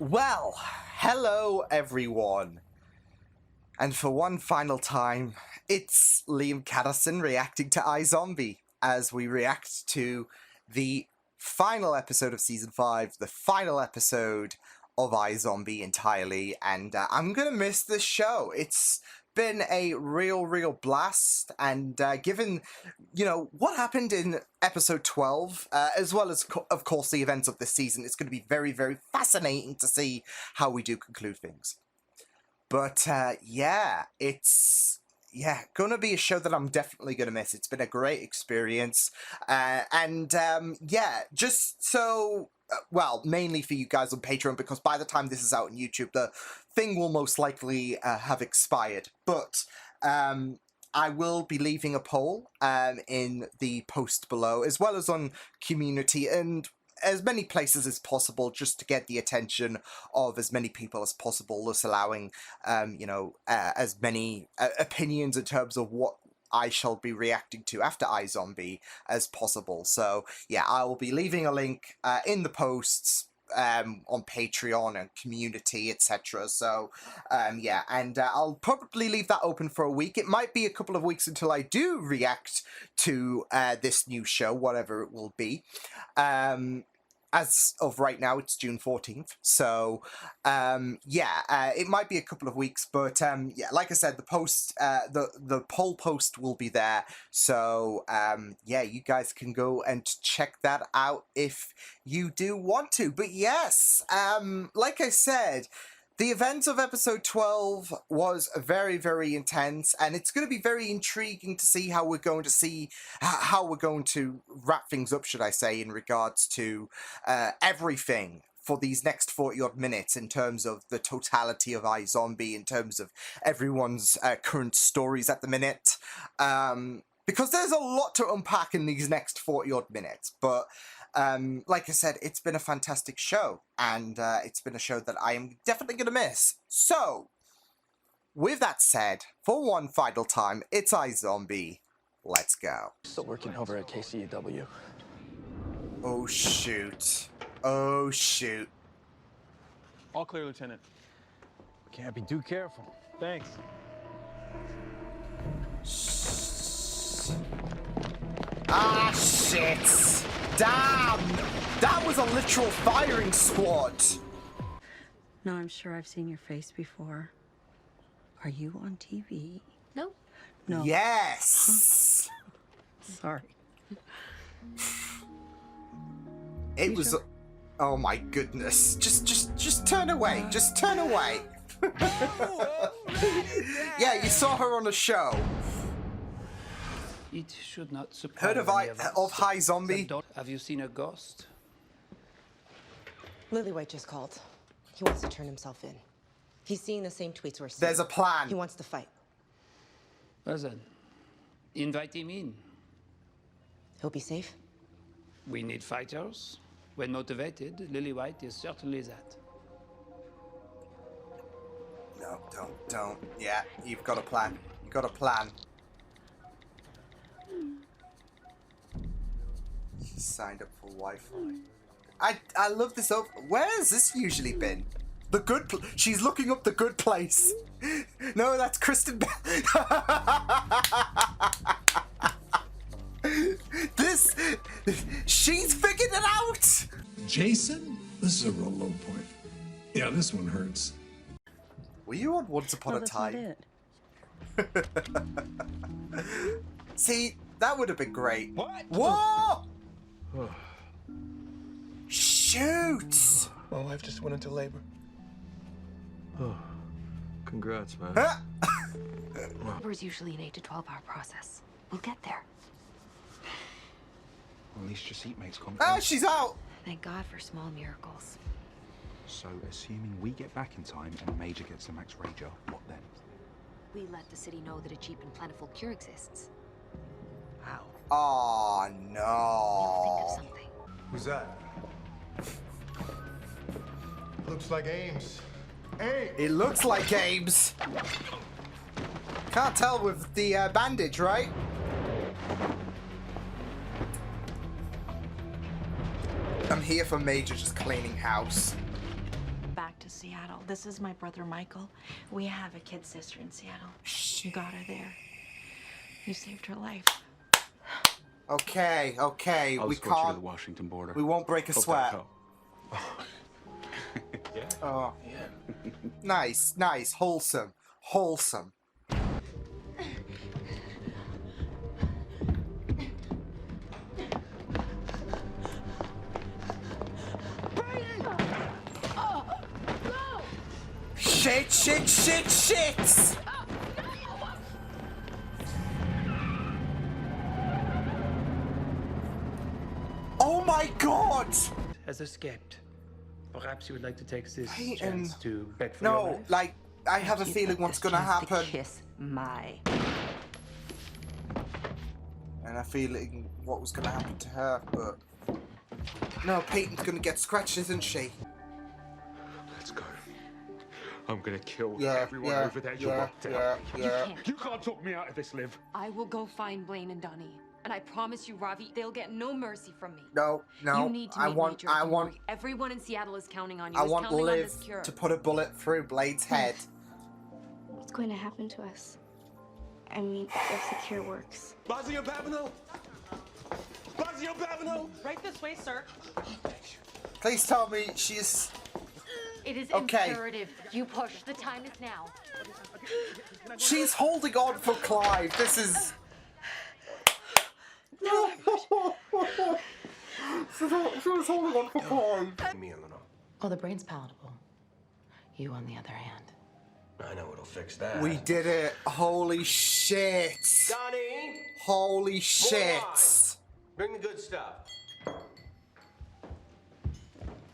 Well, hello everyone. And for one final time, it's Liam Caddison reacting to iZombie as we react to the final episode of Season 5, the final episode of iZombie entirely, and I'm gonna miss this show. It's been a real blast, and given, what happened in episode 12, as well as, of course, the events of this season, it's going to be very fascinating to see how we do conclude things. But, it's gonna be a show that I'm definitely gonna miss. It's been a great experience, just so, well, mainly for you guys on Patreon, because by the time this is out on YouTube, the thing will most likely have expired. But I will be leaving a poll in the post below, as well as on community and as many places as possible, just to get the attention of as many people as possible, thus allowing, as many opinions in terms of what I shall be reacting to after iZombie as possible. So, yeah, I will be leaving a link in the posts on Patreon and community, etc. So, and I'll probably leave that open for a week. It might be a couple of weeks until I do react to this new show, whatever it will be. As of right now, it's June 14th, so, it might be a couple of weeks, but, like I said, the post, the poll post will be there, so, you guys can go and check that out if you do want to. But yes, like I said, the events of episode 12 was very intense, and it's going to be very intriguing to see how we're going to wrap things up, should I say, in regards to everything for these next 40-odd minutes, in terms of the totality of iZombie, in terms of everyone's current stories at the minute. Because there's a lot to unpack in these next 40-odd minutes, but like I said, it's been a fantastic show, and it's been a show that I am definitely going to miss. So, with that said, for one final time, it's iZombie. Let's go. Still working over at KCEW. Oh, shoot. Oh, shoot. All clear, Lieutenant. Can't be too careful. Thanks. Ah, shit. Damn! That was a literal firing squad! No, I'm sure I've seen your face before. Are you on TV? No. No. Yes! Sorry. It was... Oh my goodness. Just turn away. Just turn away. Yeah, you saw her on a show. It should not surprise Heard of iZombie? Have you seen a ghost? Lillywhite just called. He wants to turn himself in. He's seeing the same tweets we're seeing. There's a plan. He wants to fight. Well then, invite him in. He'll be safe. We need fighters. When motivated, Lillywhite is certainly that. No, don't. Yeah, you've got a plan. You've got a plan. She signed up for Wi-Fi. I love this. Where has this usually been? The good. She's looking up the good place. No, that's Kristen. She's figured it out. Jason, this is a real low point. Yeah, this one hurts. Were you on Once Upon a Time? That's not it. See, that would have been great. What? Whoa! Shoot! My wife just went into labor. Oh, congrats, man. Labor is usually an 8 to 12 hour process. We'll get there. Well, at least your seatmate's Ah, confident. she's out! Thank God for small miracles. So, assuming we get back in time and Major gets the Max Rager, what then? We let the city know that a cheap and plentiful cure exists. How? Oh, Think no. of something. Who's that? Looks like Ames. Hey! It looks like Ames. Can't tell with the bandage, right? I'm here for Major just cleaning house. Back This is my brother Michael. We have a kid sister in Seattle. You got her there. You saved her life. Okay, I'll we escort you to can't. the Washington border. We won't break a Hope sweat. that'll help. Oh, nice, nice, wholesome, wholesome. Shit, shit, shit, shit! Oh my god! Has escaped. Perhaps you would like to take this Peyton. chance to beg for your No, life? like, I have a You feeling get what's this gonna chance to happen. kiss my. And a feeling what was gonna happen to her, but... No, Peyton's gonna get scratched, isn't she? Let's go. I'm gonna kill Yeah, everyone yeah, over there. You're yeah, locked yeah, out. yeah. You can't talk me out of this, Liv. I will go find Blaine and Donnie. And I promise you, Ravi, they'll get no mercy from me. No, no, You need to I meet want, Major. I Don't want, worry. Everyone in Seattle is counting on you. I is want counting on Liv this cure. to put a bullet through Blade's head. What's going to happen to us? I mean, if the cure works. Bazio Babino! Bazio Babino! Right this way, sir. Please tell me she's... It is Okay. imperative. You push. The time is now. She's holding on for Clive. This is... She's holding on for Clive. Me, Eleanor. Oh, the brain's palatable. You, on the other hand. I know what'll fix that. We did it. Holy shit. Donnie! Holy shit. Bring the good stuff.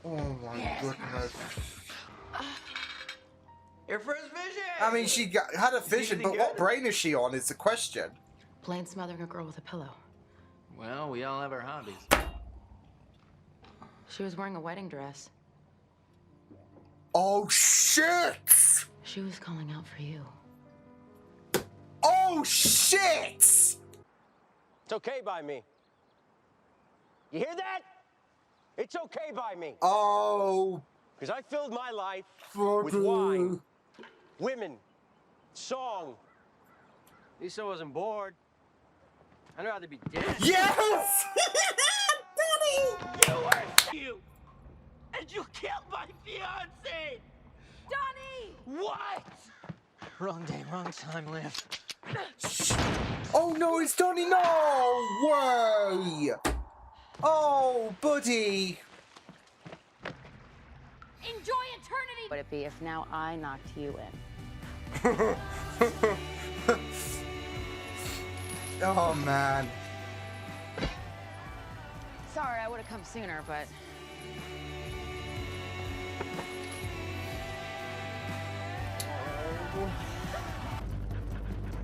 Oh my goodness. Your first vision! I mean, she had a vision, but what brain is she on is the question. Blaine smothering a girl with a pillow. Well, we all have our hobbies. She was wearing a wedding dress. Oh shit! She was calling out for you. Oh shit! It's okay by me. You hear that? It's okay by me. Oh. Because I filled my life Brother. with wine, women, song. At least I wasn't bored. I'd rather be dead. Yes! Danny! You were you! And you killed my fiancé! Donnie! What? Wrong day, wrong time, Liv. Oh no, it's Donnie! No way! Oh, buddy! Enjoy eternity! Would it be if now I knocked you in? Oh man. Sorry, I would have come sooner, but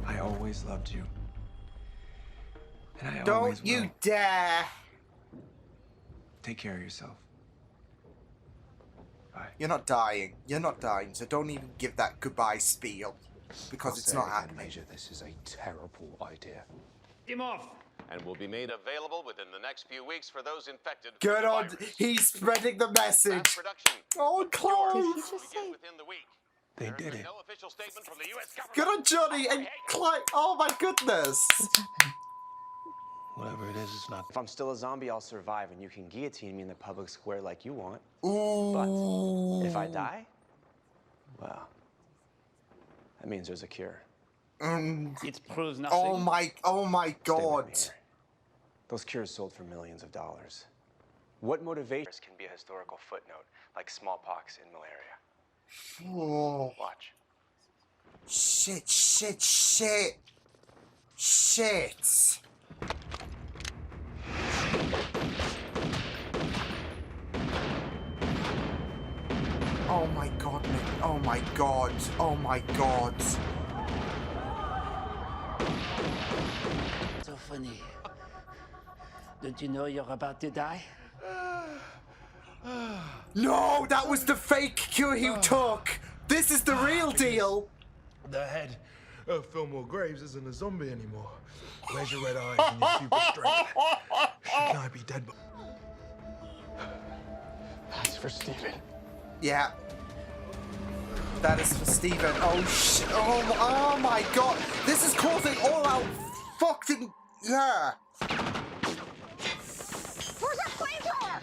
I always loved you. And I always Don't you will. dare! Take care of yourself. Bye. You're not dying. You're not dying, so don't even give that goodbye spiel. Because it's not happening. Major, this is a terrible idea. Him off! And will be made available within the next few weeks for those infected. Good with on. the virus. He's spreading the Mass message. production. Oh, Clive! Will begin within the week. They There has did been it. no official statement from the U.S. government. Good on Johnny and Clive. Oh my goodness. Whatever it is, it's not. If I'm still a zombie, I'll survive, and you can guillotine me in the public square like you want. Ooh. But if I die, well, that means there's a cure. It proves nothing. Oh my Stay with god. me here. Those cures sold for millions of dollars. What motivations can be a historical footnote, like smallpox and malaria? Oh. Watch. Shit, shit, shit. Shit. Oh my god, Nick. Oh my god. Oh my god. So funny. Don't you know you're about to die? No, that was the fake cure he took. This is the real deal. The head of Fillmore Graves isn't a zombie anymore. Where's your red eyes and your super strength? Shouldn't I be dead? That's for Steven. Yeah. That is for Steven. Oh my god. This is causing all out fucking... Yeah. Where's our flamethrower?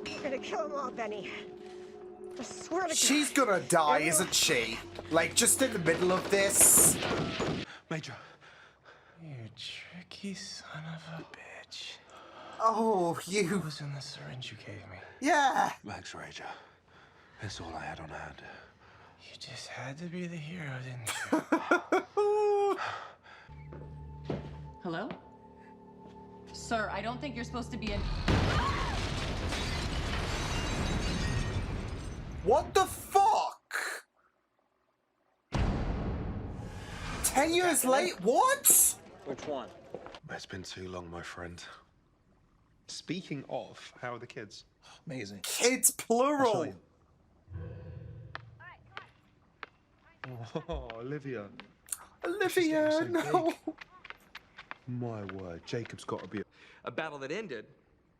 You're gonna kill them all, Benny. I swear to God. She's gonna die, isn't she? Like, just in the middle of this. Major. You tricky son of a bitch. Oh, you. What was in the syringe you gave me? Yeah. Max Rager. That's all I had on hand. You just had to be the hero, didn't you? Hello? Sir, I don't think you're supposed to be in. What the fuck? 10 years late? What? Which one? It's been too long, my friend. Speaking of, how are the kids? Amazing. Kids plural. Oh, Olivia. Olivia, no. My word, Jacob's got to be... A battle that ended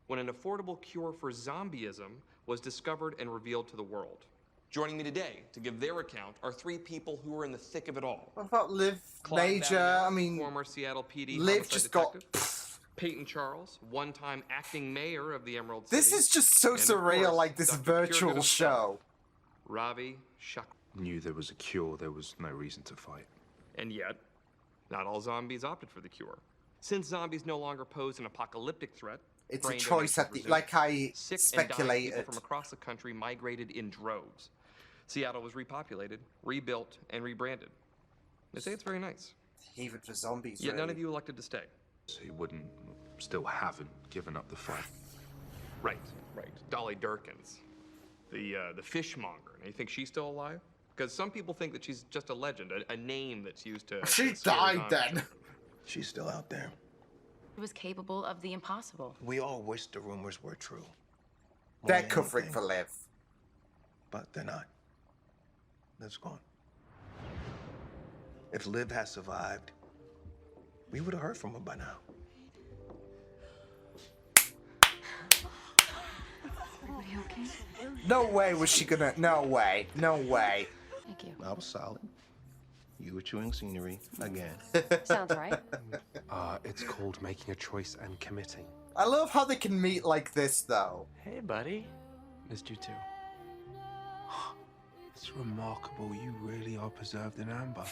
when an affordable cure for zombieism was discovered and revealed to the world. Joining me today to give their account are three people who were in the thick of it all. What about Liv Clyde Major? Bagnall, I mean, former Seattle PD Liv homicide just detective. got... Peyton Charles, one-time acting mayor of the Emerald City. This is just so and of surreal, course, like this Dr. virtual Purga show. Ravi Shak. Knew there was a cure, there was no reason to fight. And yet, not all zombies opted for the cure. Since zombies no longer pose an apocalyptic threat, It's a brain choice donations at the, resumed. like I Sick and dying speculated. people from across the country migrated in droves. Seattle was repopulated, rebuilt, and rebranded. They say it's very nice. Even for zombies, Yet none really. of you elected to stay. So you wouldn't, still haven't given up the fight. Right. Dolly Durkins, the fishmonger. And you think she's still alive? Because some people think that she's just a legend, a name that's used to. She to scare died zombies. then. She's still out there. He was capable of the impossible. We all wish the rumors were true. More They're than covering anything, for Liv. But they're not. Liv's gone. If Liv had survived, we would have heard from her by now. Everybody okay? No way was she gonna. No way. No way. Thank you. I was solid. You were chewing scenery again. Sounds right. It's called making a choice and committing. I love how they can meet like this, though. Hey, buddy. Missed you too. It's remarkable. You really are preserved in amber.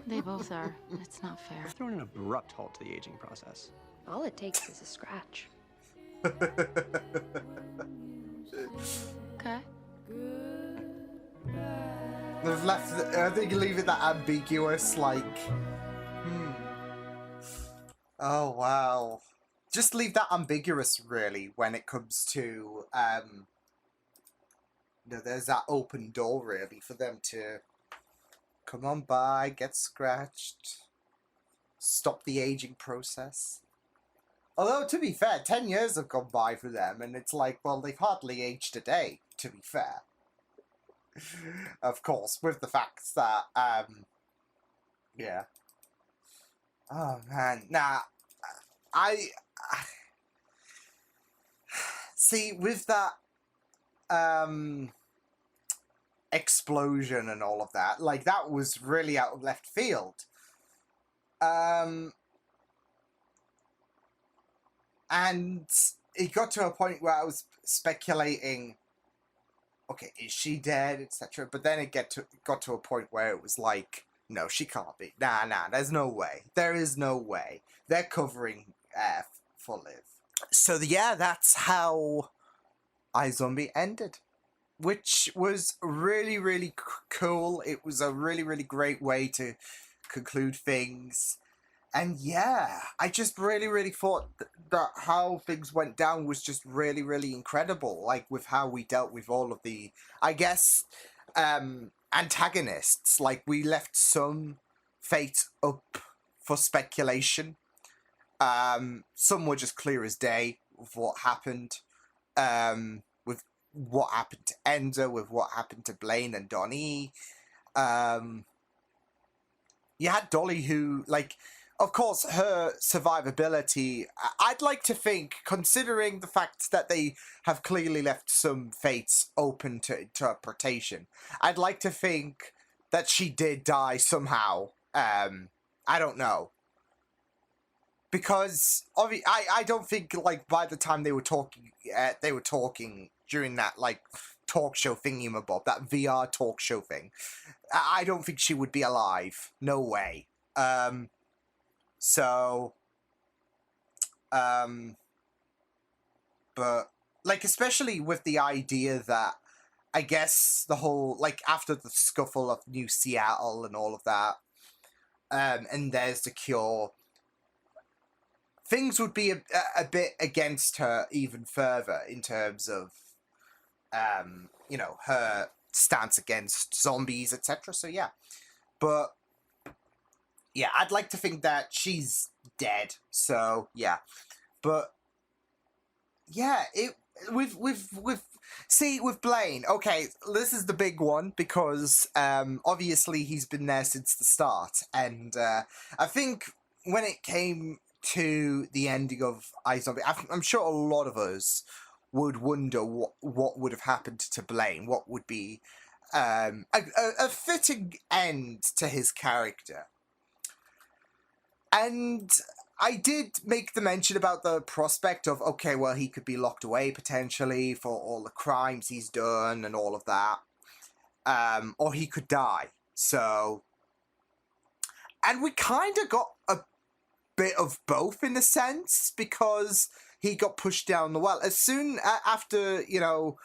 They both are. It's not fair. Thrown an abrupt halt to the aging process. All it takes is a scratch. Okay. They've left. I think you leave it that ambiguous, like. Oh wow. Just leave that ambiguous, really, when it comes to there's that open door, really, for them to come on by, get scratched, stop the aging process. Although, to be fair, 10 years have gone by for them, and it's like, well, they've hardly aged a day, to be fair. Of course, with the fact that, yeah. Oh, man. Nah, I see, with that, explosion and all of that, like, that was really out of left field. And it got to a point where I was speculating, okay, is she dead, etc. But then it got to a point where it was like, no, she can't be. Nah, there's no way. There is no way. They're covering for Liv. So yeah, that's how iZombie ended, which was really, really cool. It was a really, really great way to conclude things. And yeah, I just really, really thought that how things went down was just really, really incredible. Like, with how we dealt with all of the, I guess, antagonists. Like, we left some fate up for speculation. Some were just clear as day with what happened. With what happened to Ender, with what happened to Blaine and Donnie. You had Dolly who, like, of course, her survivability, I'd like to think, considering the fact that they have clearly left some fates open to interpretation, I'd like to think that she did die somehow. I don't know. Because I don't think, like, by the time they were talking during that, like, talk show thingamabob, that VR talk show thing, I don't think she would be alive. No way. But, like, especially with the idea that, I guess, the whole, like, after the scuffle of New Seattle and all of that, and there's the cure, things would be a bit against her even further in terms of, you know, her stance against zombies, etc. So, yeah. But, yeah, I'd like to think that she's dead. So, yeah. But, yeah, with Blaine, okay, this is the big one because, obviously he's been there since the start. And, I think when it came to the ending of iZombie, I'm sure a lot of us would wonder what would have happened to Blaine. What would be a fitting end to his character. And I did make the mention about the prospect of, okay, well, he could be locked away potentially for all the crimes he's done and all of that. Or he could die. So, and we kind of got a bit of both in a sense, because he got pushed down the well. As soon after, you know,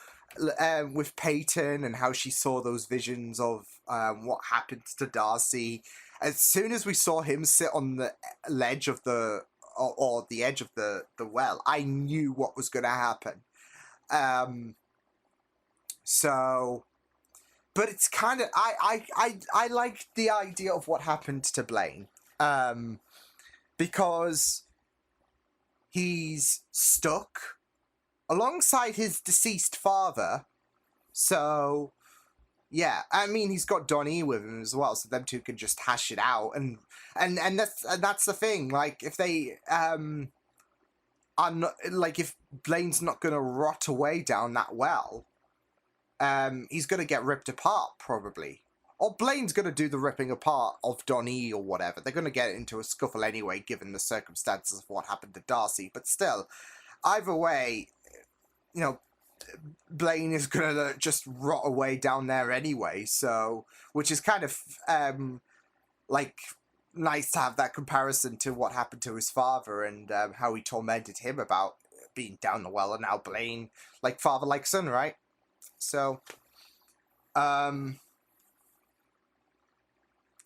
with Peyton and how she saw those visions of what happened to Darcy, as soon as we saw him sit on the ledge of the, or the edge of the well, I knew what was going to happen. So, but it's kind of, I like the idea of what happened to Blaine. Because he's stuck alongside his deceased father. So, yeah, I mean, he's got Donnie with him as well, so them two can just hash it out. And that's the thing. Like, if they are not, like, if Blaine's not gonna rot away down that well, he's gonna get ripped apart probably. Or Blaine's going to do the ripping apart of Donnie or whatever. They're going to get into a scuffle anyway, given the circumstances of what happened to Darcy. But still, either way, you know, Blaine is going to just rot away down there anyway. So, which is kind of, like, nice to have that comparison to what happened to his father and how he tormented him about being down the well. And now Blaine, like father, like son, right? So,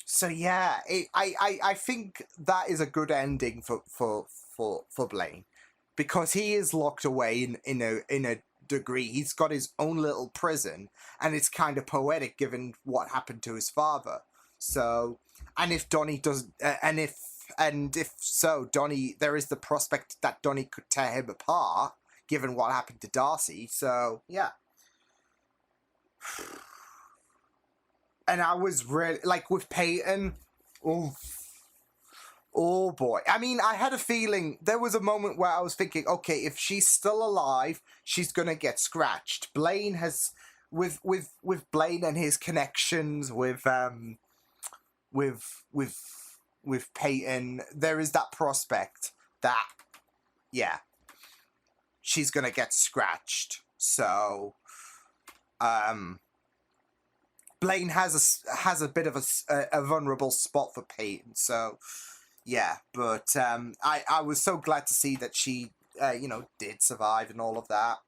So yeah, I think that is a good ending for Blaine, because he is locked away in a degree. He's got his own little prison, and it's kind of poetic given what happened to his father. So, and if Donnie does, and if so, Donnie, there is the prospect that Donnie could tear him apart, given what happened to Darcy. So yeah. And I was really, like, with Peyton, oh boy. I mean, I had a feeling, there was a moment where I was thinking, okay, if she's still alive, she's gonna get scratched. Blaine has, with Blaine and his connections with Peyton, there is that prospect that, yeah, she's gonna get scratched. So, Blaine has a bit of a vulnerable spot for Peyton, so yeah. But I was so glad to see that she you know, did survive and all of that.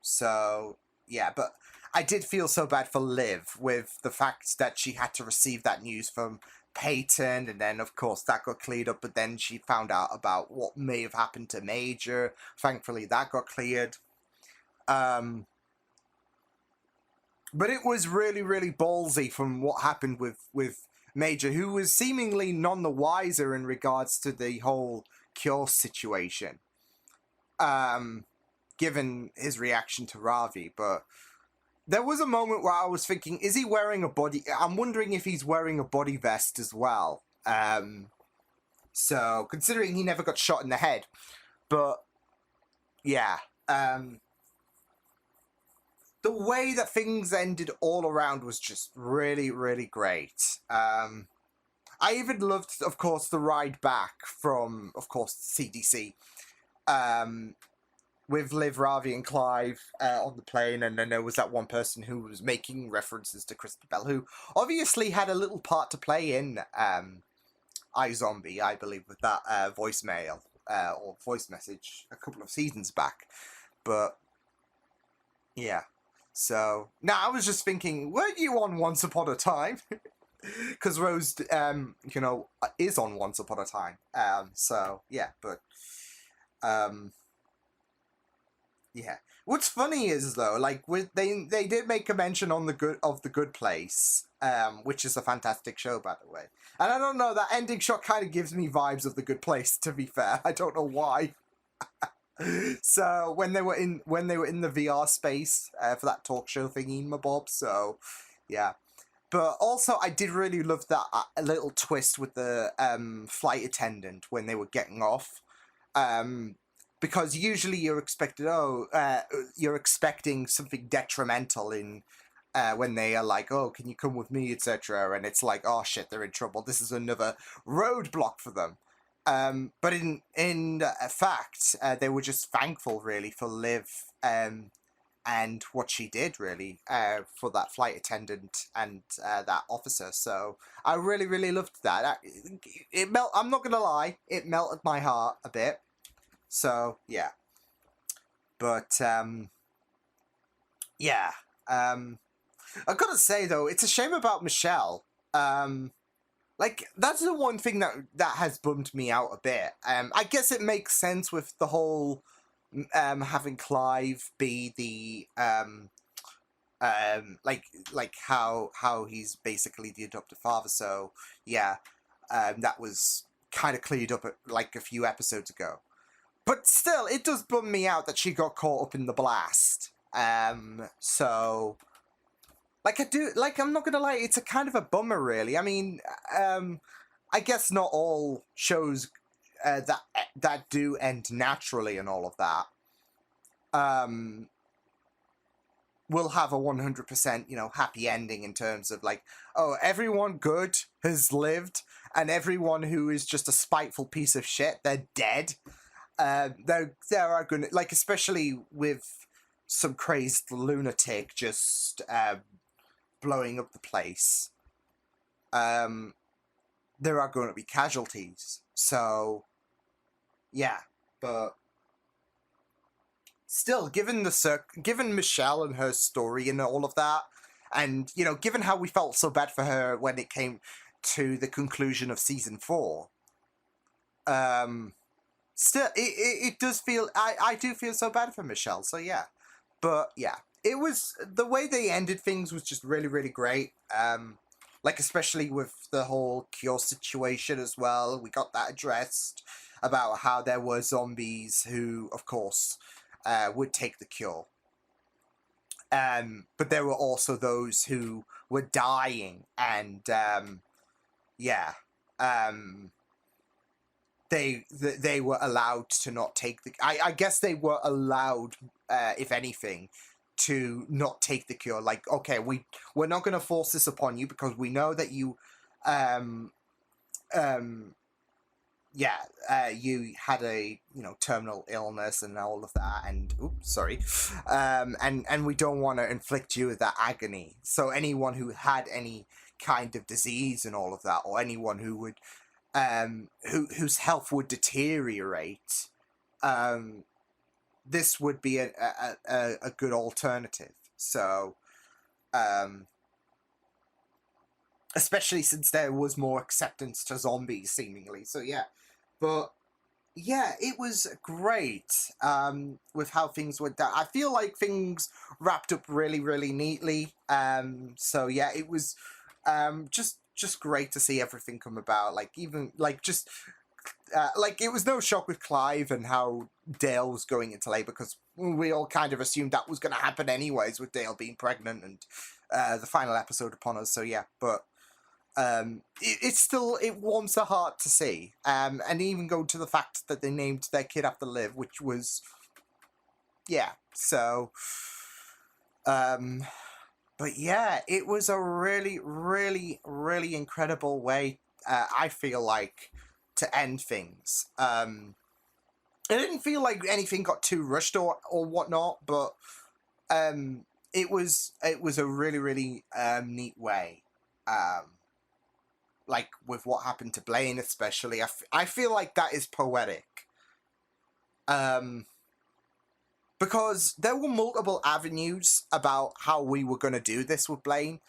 So yeah, but I did feel so bad for Liv with the fact that she had to receive that news from Peyton, and then of course that got cleared up. But then she found out about what may have happened to Major. Thankfully, that got cleared. But it was really, really ballsy from what happened with Major, who was seemingly none the wiser in regards to the whole cure situation, given his reaction to Ravi. But there was a moment where I was thinking, is he wearing a body? I'm wondering if he's wearing a body vest as well. So, considering he never got shot in the head. But, yeah. The way that things ended all around was just really, really great. I even loved, of course, the ride back from, of course, CDC. With Liv, Ravi, and Clive on the plane, and then there was that one person who was making references to Kristen Bell, who obviously had a little part to play in iZombie, I believe, with that voicemail or voice message a couple of seasons back. But yeah, so now I was just thinking, weren't you on Once Upon a Time? Because Rose, you know, is on Once Upon a Time. So yeah, but yeah. What's funny is though, like they did make a mention on the Good Place, which is a fantastic show, by the way. And I don't know, that ending shot kind of gives me vibes of The Good Place. To be fair, I don't know why. So when they were in the VR space for that talk show thingy, my bob. So yeah. But also, I did really love that little twist with the flight attendant when they were getting off. Because usually you're expecting something detrimental in when they are like, oh, can you come with me, etc. And it's like, oh shit, they're in trouble. This is another roadblock for them. But in fact, they were just thankful really for Liv and what she did really for that flight attendant and that officer. So I really, really loved that. I'm not gonna lie, it melted my heart a bit. So, yeah. But, yeah. I've got to say, though, it's a shame about Michelle. Like, that's the one thing that has bummed me out a bit. I guess it makes sense with the whole having Clive be the, like how he's basically the adopted father. So, yeah, that was kind of cleared up, like, a few episodes ago. But still, it does bum me out that she got caught up in the blast. So, like I'm not gonna lie, it's a kind of a bummer, really. I mean, I guess not all shows that do end naturally and all of that, will have a 100%, you know, happy ending in terms of like, oh, everyone good has lived, and everyone who is just a spiteful piece of shit, they're dead. There are gonna, like, especially with some crazed lunatic just blowing up the place, there are going to be casualties. So yeah, but still, given Michelle and her story and all of that, and you know, given how we felt so bad for her when it came to the conclusion of season 4, still, it does feel, I do feel so bad for Michelle, so yeah. But yeah, it was, the way they ended things was just really, really great. Like, especially with the whole cure situation as well. We got that addressed about how there were zombies who, of course, would take the cure. But there were also those who were dying, and yeah, they were allowed to not take the... I guess they were allowed, if anything, to not take the cure. Like, okay, we're not going to force this upon you because we know that you, you had a, you know, terminal illness and all of that, and oops, sorry, and we don't want to inflict you with that agony. So anyone who had any kind of disease and all of that, or anyone who would, whose health would deteriorate, this would be a good alternative. So, especially since there was more acceptance to zombies, seemingly. So yeah, but yeah, it was great with how things went down. I feel like things wrapped up really, really neatly. So yeah, it was just great to see everything come about. Like, even like just like, it was no shock with Clive and how Dale was going into labor, because we all kind of assumed that was going to happen anyways, with Dale being pregnant and the final episode upon us. So yeah, but it's still, it warms the heart to see, and even go to the fact that they named their kid after Liv, which was, yeah. So, but yeah, it was a really, really, really incredible way, I feel like, to end things. It didn't feel like anything got too rushed or whatnot, but it was a really, really neat way. Like with what happened to Blaine, especially, I feel like that is poetic. Because there were multiple avenues about how we were going to do this with Blaine.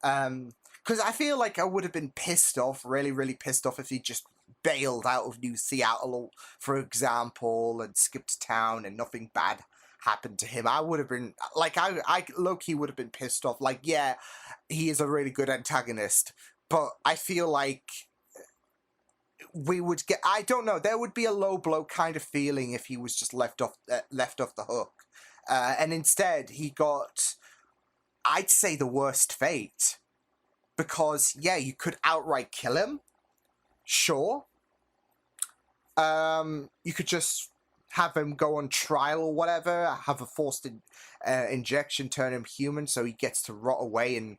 Because I feel like I would have been pissed off, really, really pissed off, if he just bailed out of New Seattle, for example, and skipped town and nothing bad happened to him. I would have been, like, I low-key would have been pissed off. Like, yeah, he is a really good antagonist, but I feel like we would get, I don't know, there would be a low blow kind of feeling if he was just left off the hook. And instead, he got, I'd say, the worst fate. Because, yeah, you could outright kill him. Sure. You could just have him go on trial or whatever, have a forced injection turn him human so he gets to rot away in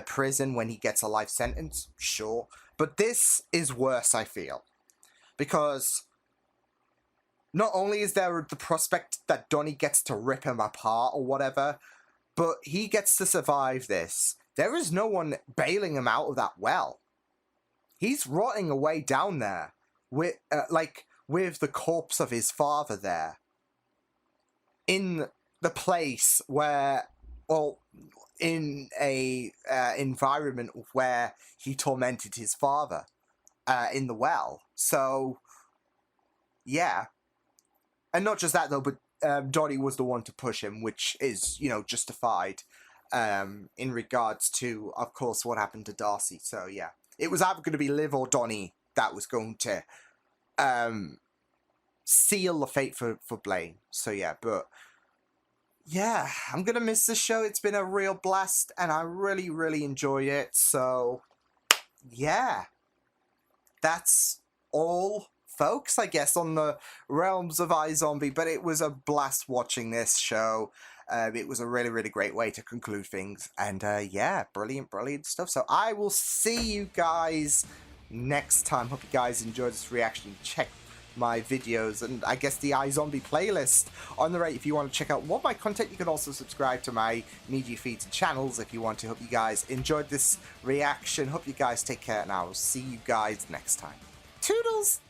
prison when he gets a life sentence. Sure. But this is worse, I feel. Because not only is there the prospect that Donnie gets to rip him apart or whatever, but he gets to survive this. There is no one bailing him out of that well. He's rotting away down there, with with the corpse of his father there, in the place where, well, in a environment where he tormented his father, in the well. So, yeah, and not just that though, but Donnie was the one to push him, which is, you know, justified. In regards to, of course, what happened to Darcy. So, yeah. It was either going to be Liv or Donnie that was going to seal the fate for Blaine. So, yeah, but yeah, I'm going to miss the show. It's been a real blast, and I really, really enjoy it. So, yeah. That's all, folks, I guess, on the realms of iZombie. But it was a blast watching this show. It was a really, really great way to conclude things. And, yeah, brilliant, brilliant stuff. So I will see you guys next time. Hope you guys enjoyed this reaction. Check my videos and I guess the iZombie playlist on the right if you want to check out more of my content. You can also subscribe to my media feeds and channels if you want to. Hope you guys enjoyed this reaction. Hope you guys take care, and I will see you guys next time. Toodles!